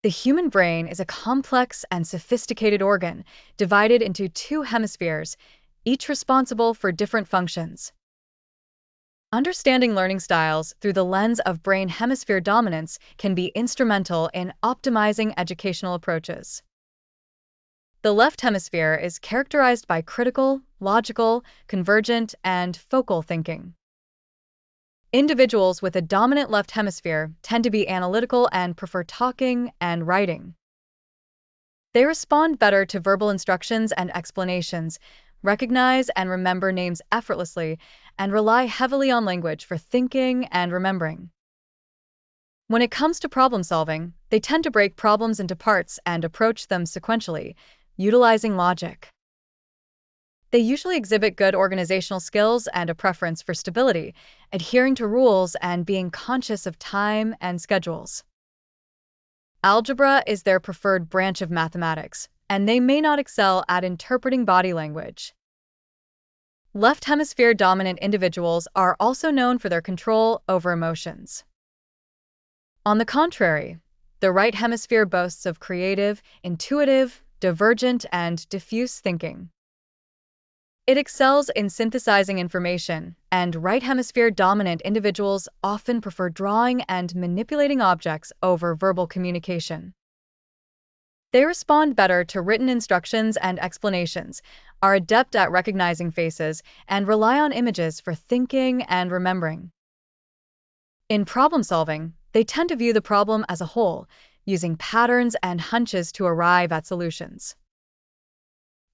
The human brain is a complex and sophisticated organ divided into two hemispheres, each responsible for different functions. Understanding learning styles through the lens of brain hemisphere dominance can be instrumental in optimizing educational approaches. The left hemisphere is characterized by critical, logical, convergent, and focal thinking. Individuals with a dominant left hemisphere tend to be analytical and prefer talking and writing. They respond better to verbal instructions and explanations, recognize and remember names effortlessly, and rely heavily on language for thinking and remembering. When it comes to problem solving, they tend to break problems into parts and approach them sequentially, utilizing logic. They usually exhibit good organizational skills and a preference for stability, adhering to rules and being conscious of time and schedules. Algebra is their preferred branch of mathematics, and they may not excel at interpreting body language. Left hemisphere dominant individuals are also known for their control over emotions. On the contrary, the right hemisphere boasts of creative, intuitive, divergent, and diffuse thinking. It excels in synthesizing information, and right hemisphere dominant individuals often prefer drawing and manipulating objects over verbal communication. They respond better to written instructions and explanations, are adept at recognizing faces, and rely on images for thinking and remembering. In problem solving, they tend to view the problem as a whole, using patterns and hunches to arrive at solutions.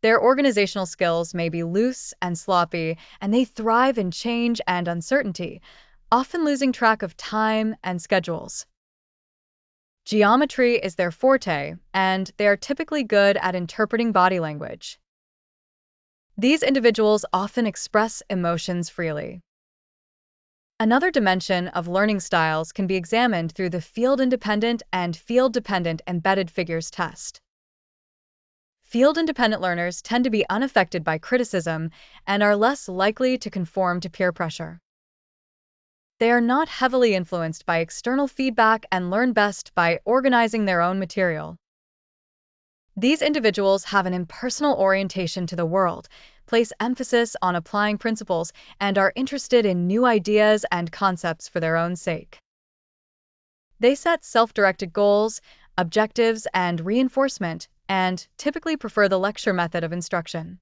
Their organizational skills may be loose and sloppy, and they thrive in change and uncertainty, often losing track of time and schedules. Geometry is their forte, and they are typically good at interpreting body language. These individuals often express emotions freely. Another dimension of learning styles can be examined through the field-independent and field-dependent embedded figures test. Field-independent learners tend to be unaffected by criticism and are less likely to conform to peer pressure. They are not heavily influenced by external feedback and learn best by organizing their own material. These individuals have an impersonal orientation to the world, place emphasis on applying principles, and are interested in new ideas and concepts for their own sake. They set self-directed goals, objectives, and reinforcement, and typically prefer the lecture method of instruction.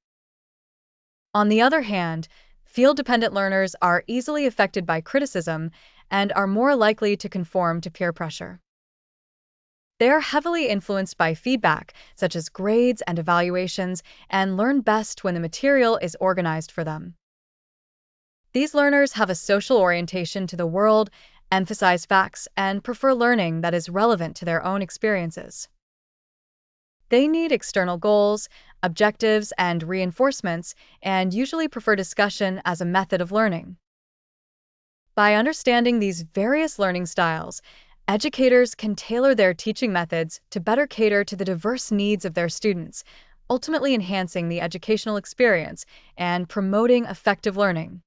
On the other hand, field-dependent learners are easily affected by criticism and are more likely to conform to peer pressure. They are heavily influenced by feedback, such as grades and evaluations, and learn best when the material is organized for them. These learners have a social orientation to the world, emphasize facts, and prefer learning that is relevant to their own experiences. They need external goals, objectives, and reinforcements, and usually prefer discussion as a method of learning. By understanding these various learning styles, educators can tailor their teaching methods to better cater to the diverse needs of their students, ultimately enhancing the educational experience and promoting effective learning.